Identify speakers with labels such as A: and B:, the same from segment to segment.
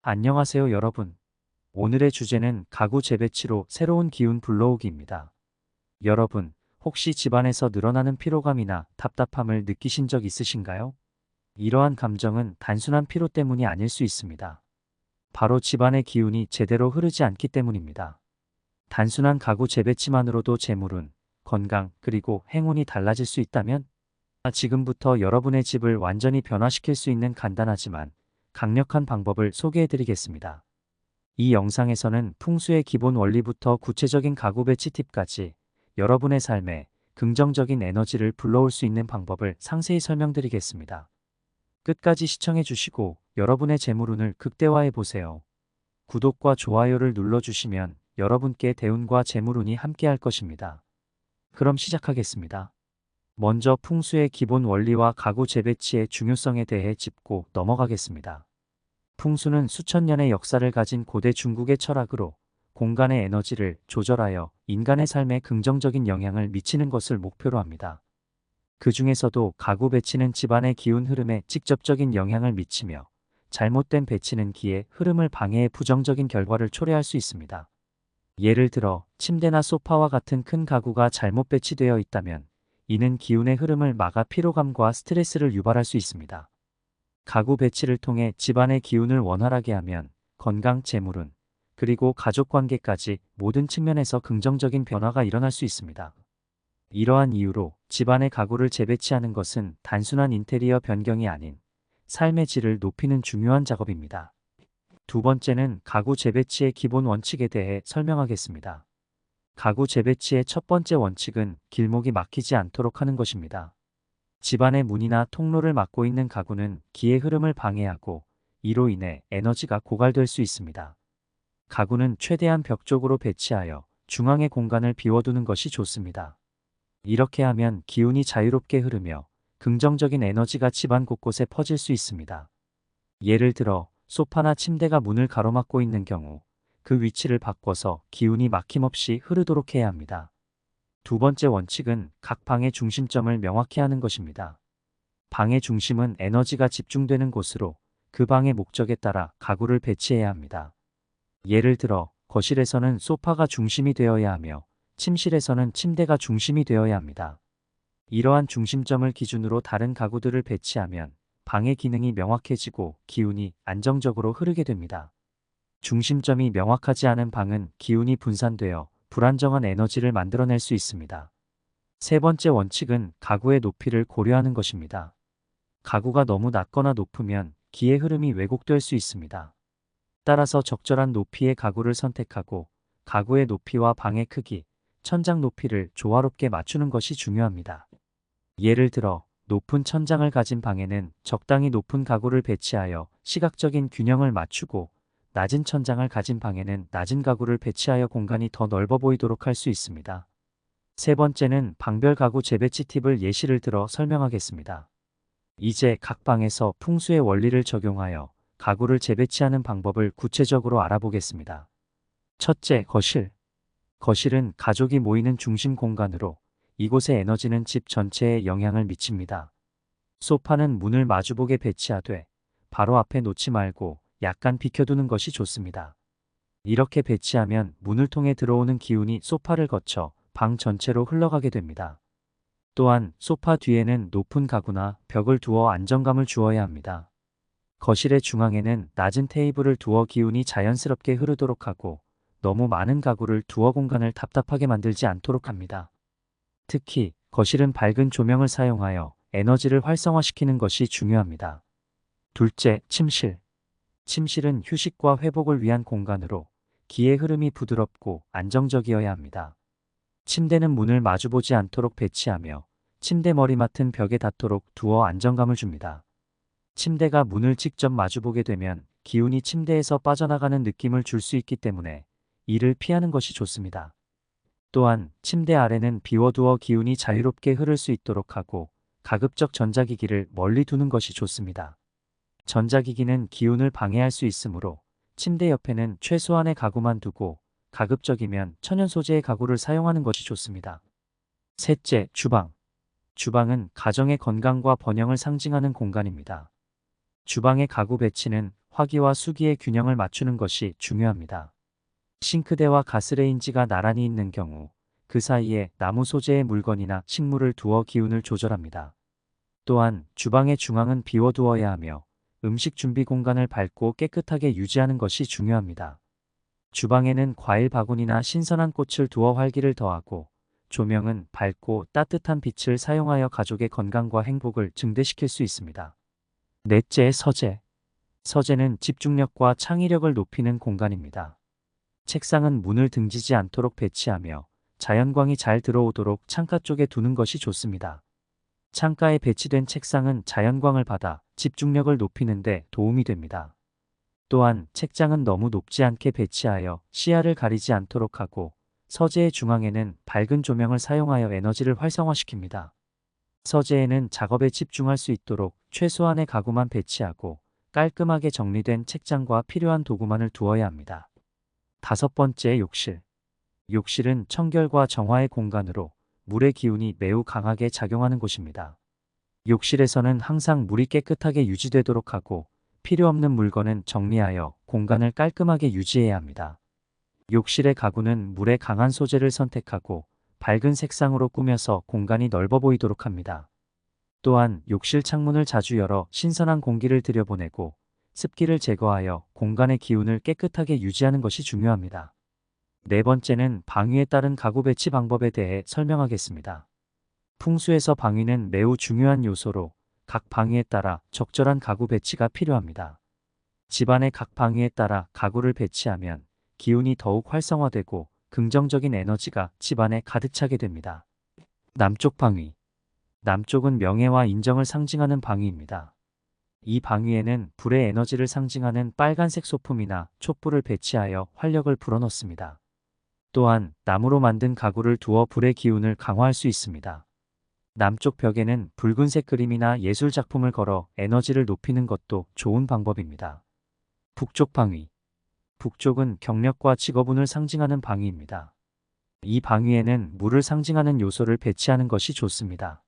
A: 안녕하세요 여러분. 오늘의 주제는 가구 재배치로 새로운 기운 불러오기입니다. 여러분, 혹시 집안에서 늘어나는 피로감이나 답답함을 느끼신 적 있으신가요? 이러한 감정은 단순한 피로 때문이 아닐 수 있습니다. 바로 집안의 기운이 제대로 흐르지 않기 때문입니다. 단순한 가구 재배치만으로도 재물운, 건강, 그리고 행운이 달라질 수 있다면? 지금부터 여러분의 집을 완전히 변화시킬 수 있는 간단하지만 강력한 방법을 소개해 드리겠습니다. 이 영상에서는 풍수의 기본 원리부터 구체적인 가구 배치 팁까지 여러분의 삶에 긍정적인 에너지를 불러올 수 있는 방법을 상세히 설명드리겠습니다. 끝까지 시청해 주시고 여러분의 재물운을 극대화해 보세요. 구독과 좋아요를 눌러주시면 여러분께 대운과 재물운이 함께할 것입니다. 그럼 시작하겠습니다. 먼저 풍수의 기본 원리와 가구 재배치의 중요성에 대해 짚고 넘어가겠습니다. 풍수는 수천 년의 역사를 가진 고대 중국의 철학으로 공간의 에너지를 조절하여 인간의 삶에 긍정적인 영향을 미치는 것을 목표로 합니다. 그 중에서도 가구 배치는 집안의 기운 흐름에 직접적인 영향을 미치며 잘못된 배치는 기의 흐름을 방해해 부정적인 결과를 초래할 수 있습니다. 예를 들어 침대나 소파와 같은 큰 가구가 잘못 배치되어 있다면 이는 기운의 흐름을 막아 피로감과 스트레스를 유발할 수 있습니다. 가구 배치를 통해 집안의 기운을 원활하게 하면 건강, 재물운, 그리고 가족관계까지 모든 측면에서 긍정적인 변화가 일어날 수 있습니다. 이러한 이유로 집안의 가구를 재배치하는 것은 단순한 인테리어 변경이 아닌 삶의 질을 높이는 중요한 작업입니다. 두 번째는 가구 재배치의 기본 원칙에 대해 설명하겠습니다. 가구 재배치의 첫 번째 원칙은 길목이 막히지 않도록 하는 것입니다. 집안의 문이나 통로를 막고 있는 가구는 기의 흐름을 방해하고 이로 인해 에너지가 고갈될 수 있습니다. 가구는 최대한 벽 쪽으로 배치하여 중앙의 공간을 비워두는 것이 좋습니다. 이렇게 하면 기운이 자유롭게 흐르며 긍정적인 에너지가 집안 곳곳에 퍼질 수 있습니다. 예를 들어 소파나 침대가 문을 가로막고 있는 경우 그 위치를 바꿔서 기운이 막힘없이 흐르도록 해야 합니다. 두 번째 원칙은 각 방의 중심점을 명확히 하는 것입니다. 방의 중심은 에너지가 집중되는 곳으로 그 방의 목적에 따라 가구를 배치해야 합니다. 예를 들어 거실에서는 소파가 중심이 되어야 하며 침실에서는 침대가 중심이 되어야 합니다. 이러한 중심점을 기준으로 다른 가구들을 배치하면 방의 기능이 명확해지고 기운이 안정적으로 흐르게 됩니다. 중심점이 명확하지 않은 방은 기운이 분산되어 불안정한 에너지를 만들어낼 수 있습니다. 세 번째 원칙은 가구의 높이를 고려하는 것입니다. 가구가 너무 낮거나 높으면 기의 흐름이 왜곡될 수 있습니다. 따라서 적절한 높이의 가구를 선택하고 가구의 높이와 방의 크기, 천장 높이를 조화롭게 맞추는 것이 중요합니다. 예를 들어 높은 천장을 가진 방에는 적당히 높은 가구를 배치하여 시각적인 균형을 맞추고 낮은 천장을 가진 방에는 낮은 가구를 배치하여 공간이 더 넓어 보이도록 할 수 있습니다. 세 번째는 방별 가구 재배치 팁을 예시를 들어 설명하겠습니다. 이제 각 방에서 풍수의 원리를 적용하여 가구를 재배치하는 방법을 구체적으로 알아보겠습니다. 첫째, 거실. 거실은 가족이 모이는 중심 공간으로 이곳의 에너지는 집 전체에 영향을 미칩니다. 소파는 문을 마주보게 배치하되 바로 앞에 놓지 말고 약간 비켜두는 것이 좋습니다. 이렇게 배치하면 문을 통해 들어오는 기운이 소파를 거쳐 방 전체로 흘러가게 됩니다. 또한 소파 뒤에는 높은 가구나 벽을 두어 안정감을 주어야 합니다. 거실의 중앙에는 낮은 테이블을 두어 기운이 자연스럽게 흐르도록 하고 너무 많은 가구를 두어 공간을 답답하게 만들지 않도록 합니다. 특히 거실은 밝은 조명을 사용하여 에너지를 활성화시키는 것이 중요합니다. 둘째, 침실. 침실은 휴식과 회복을 위한 공간으로 기의 흐름이 부드럽고 안정적이어야 합니다. 침대는 문을 마주보지 않도록 배치하며 침대 머리맡은 벽에 닿도록 두어 안정감을 줍니다. 침대가 문을 직접 마주보게 되면 기운이 침대에서 빠져나가는 느낌을 줄 수 있기 때문에 이를 피하는 것이 좋습니다. 또한 침대 아래는 비워두어 기운이 자유롭게 흐를 수 있도록 하고 가급적 전자기기를 멀리 두는 것이 좋습니다. 전자기기는 기운을 방해할 수 있으므로 침대 옆에는 최소한의 가구만 두고 가급적이면 천연 소재의 가구를 사용하는 것이 좋습니다. 셋째, 주방. 주방은 가정의 건강과 번영을 상징하는 공간입니다. 주방의 가구 배치는 화기와 수기의 균형을 맞추는 것이 중요합니다. 싱크대와 가스레인지가 나란히 있는 경우 그 사이에 나무 소재의 물건이나 식물을 두어 기운을 조절합니다. 또한 주방의 중앙은 비워두어야 하며 음식 준비 공간을 밝고 깨끗하게 유지하는 것이 중요합니다. 주방에는 과일 바구니나 신선한 꽃을 두어 활기를 더하고 조명은 밝고 따뜻한 빛을 사용하여 가족의 건강과 행복을 증대시킬 수 있습니다. 넷째, 서재. 서재는 집중력과 창의력을 높이는 공간입니다. 책상은 문을 등지지 않도록 배치하며 자연광이 잘 들어오도록 창가 쪽에 두는 것이 좋습니다. 창가에 배치된 책상은 자연광을 받아 집중력을 높이는 데 도움이 됩니다. 또한 책장은 너무 높지 않게 배치하여 시야를 가리지 않도록 하고 서재의 중앙에는 밝은 조명을 사용하여 에너지를 활성화시킵니다. 서재에는 작업에 집중할 수 있도록 최소한의 가구만 배치하고 깔끔하게 정리된 책장과 필요한 도구만을 두어야 합니다. 다섯 번째, 욕실. 욕실은 청결과 정화의 공간으로 물의 기운이 매우 강하게 작용하는 곳입니다. 욕실에서는 항상 물이 깨끗하게 유지되도록 하고 필요 없는 물건은 정리하여 공간을 깔끔하게 유지해야 합니다. 욕실의 가구는 물에 강한 소재를 선택하고 밝은 색상으로 꾸며서 공간이 넓어 보이도록 합니다. 또한 욕실 창문을 자주 열어 신선한 공기를 들여보내고 습기를 제거하여 공간의 기운을 깨끗하게 유지하는 것이 중요합니다. 네 번째는 방위에 따른 가구 배치 방법에 대해 설명하겠습니다. 풍수에서 방위는 매우 중요한 요소로 각 방위에 따라 적절한 가구 배치가 필요합니다. 집안의 각 방위에 따라 가구를 배치하면 기운이 더욱 활성화되고 긍정적인 에너지가 집안에 가득 차게 됩니다. 남쪽 방위. 남쪽은 명예와 인정을 상징하는 방위입니다. 이 방위에는 불의 에너지를 상징하는 빨간색 소품이나 촛불을 배치하여 활력을 불어넣습니다. 또한 나무로 만든 가구를 두어 불의 기운을 강화할 수 있습니다. 남쪽 벽에는 붉은색 그림이나 예술 작품을 걸어 에너지를 높이는 것도 좋은 방법입니다. 북쪽 방위. 북쪽은 경력과 직업운을 상징하는 방위입니다. 이 방위에는 물을 상징하는 요소를 배치하는 것이 좋습니다.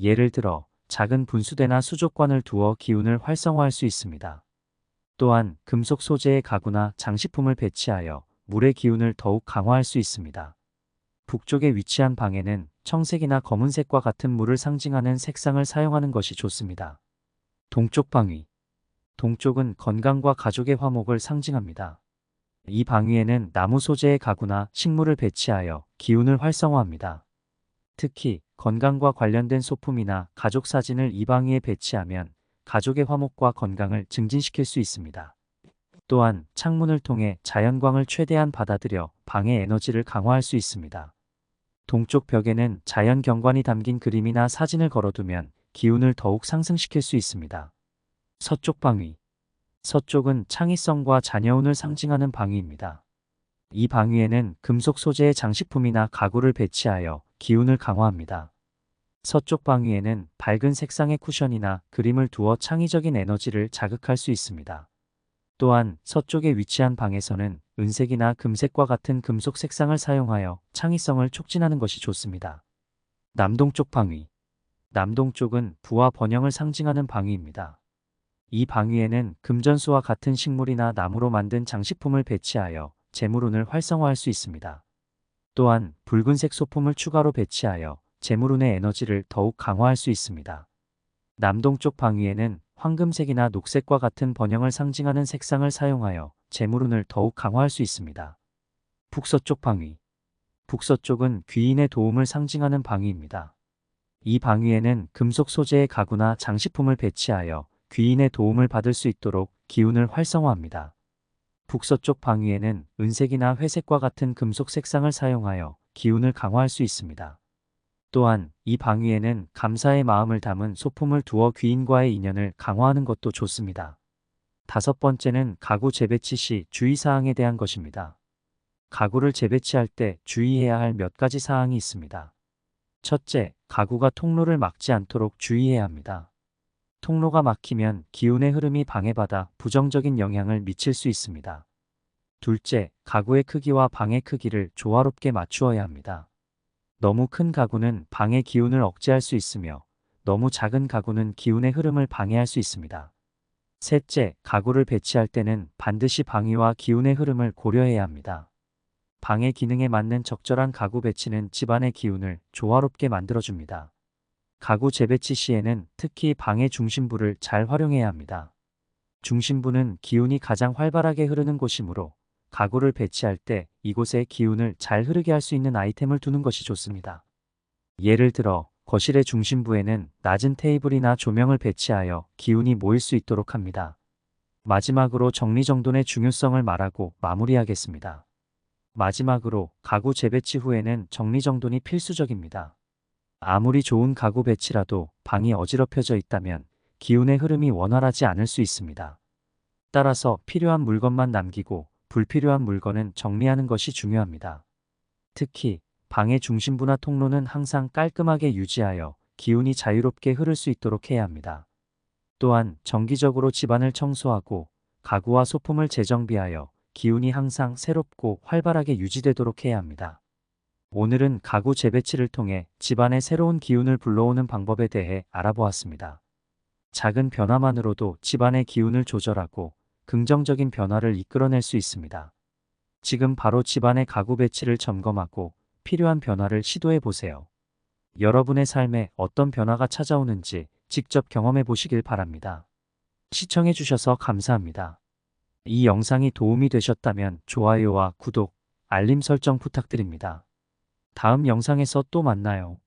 A: 예를 들어 작은 분수대나 수족관을 두어 기운을 활성화할 수 있습니다. 또한 금속 소재의 가구나 장식품을 배치하여 물의 기운을 더욱 강화할 수 있습니다. 북쪽에 위치한 방에는 청색이나 검은색과 같은 물을 상징하는 색상을 사용하는 것이 좋습니다. 동쪽 방위. 동쪽은 건강과 가족의 화목을 상징합니다. 이 방위에는 나무 소재의 가구나 식물을 배치하여 기운을 활성화합니다. 특히 건강과 관련된 소품이나 가족 사진을 이 방위에 배치하면 가족의 화목과 건강을 증진시킬 수 있습니다. 또한 창문을 통해 자연광을 최대한 받아들여 방의 에너지를 강화할 수 있습니다. 동쪽 벽에는 자연 경관이 담긴 그림이나 사진을 걸어두면 기운을 더욱 상승시킬 수 있습니다. 서쪽 방위. 서쪽은 창의성과 자녀운을 상징하는 방위입니다. 이 방위에는 금속 소재의 장식품이나 가구를 배치하여 기운을 강화합니다. 서쪽 방위에는 밝은 색상의 쿠션이나 그림을 두어 창의적인 에너지를 자극할 수 있습니다. 또한 서쪽에 위치한 방에서는 은색이나 금색과 같은 금속 색상을 사용하여 창의성을 촉진하는 것이 좋습니다. 남동쪽 방위. 남동쪽은 부와 번영을 상징하는 방위입니다. 이 방위에는 금전수와 같은 식물이나 나무로 만든 장식품을 배치하여 재물운을 활성화할 수 있습니다. 또한 붉은색 소품을 추가로 배치하여 재물운의 에너지를 더욱 강화할 수 있습니다. 남동쪽 방위에는 황금색이나 녹색과 같은 번영을 상징하는 색상을 사용하여 재물운을 더욱 강화할 수 있습니다. 북서쪽 방위. 북서쪽은 귀인의 도움을 상징하는 방위입니다. 이 방위에는 금속 소재의 가구나 장식품을 배치하여 귀인의 도움을 받을 수 있도록 기운을 활성화합니다. 북서쪽 방위에는 은색이나 회색과 같은 금속 색상을 사용하여 기운을 강화할 수 있습니다. 또한 이 방위에는 감사의 마음을 담은 소품을 두어 귀인과의 인연을 강화하는 것도 좋습니다. 다섯 번째는 가구 재배치 시 주의사항에 대한 것입니다. 가구를 재배치할 때 주의해야 할 몇 가지 사항이 있습니다. 첫째, 가구가 통로를 막지 않도록 주의해야 합니다. 통로가 막히면 기운의 흐름이 방해받아 부정적인 영향을 미칠 수 있습니다. 둘째, 가구의 크기와 방의 크기를 조화롭게 맞추어야 합니다. 너무 큰 가구는 방의 기운을 억제할 수 있으며 너무 작은 가구는 기운의 흐름을 방해할 수 있습니다. 셋째, 가구를 배치할 때는 반드시 방위와 기운의 흐름을 고려해야 합니다. 방의 기능에 맞는 적절한 가구 배치는 집안의 기운을 조화롭게 만들어줍니다. 가구 재배치 시에는 특히 방의 중심부를 잘 활용해야 합니다. 중심부는 기운이 가장 활발하게 흐르는 곳이므로 가구를 배치할 때 이곳에 기운을 잘 흐르게 할 수 있는 아이템을 두는 것이 좋습니다. 예를 들어 거실의 중심부에는 낮은 테이블이나 조명을 배치하여 기운이 모일 수 있도록 합니다. 마지막으로 정리정돈의 중요성을 말하고 마무리하겠습니다. 마지막으로 가구 재배치 후에는 정리정돈이 필수적입니다. 아무리 좋은 가구 배치라도 방이 어지럽혀져 있다면 기운의 흐름이 원활하지 않을 수 있습니다. 따라서 필요한 물건만 남기고 불필요한 물건은 정리하는 것이 중요합니다. 특히 방의 중심부나 통로는 항상 깔끔하게 유지하여 기운이 자유롭게 흐를 수 있도록 해야 합니다. 또한 정기적으로 집안을 청소하고 가구와 소품을 재정비하여 기운이 항상 새롭고 활발하게 유지되도록 해야 합니다. 오늘은 가구 재배치를 통해 집안에 새로운 기운을 불러오는 방법에 대해 알아보았습니다. 작은 변화만으로도 집안의 기운을 조절하고 긍정적인 변화를 이끌어낼 수 있습니다. 지금 바로 집안의 가구 배치를 점검하고 필요한 변화를 시도해 보세요. 여러분의 삶에 어떤 변화가 찾아오는지 직접 경험해 보시길 바랍니다. 시청해 주셔서 감사합니다. 이 영상이 도움이 되셨다면 좋아요와 구독, 알림 설정 부탁드립니다. 다음 영상에서 또 만나요.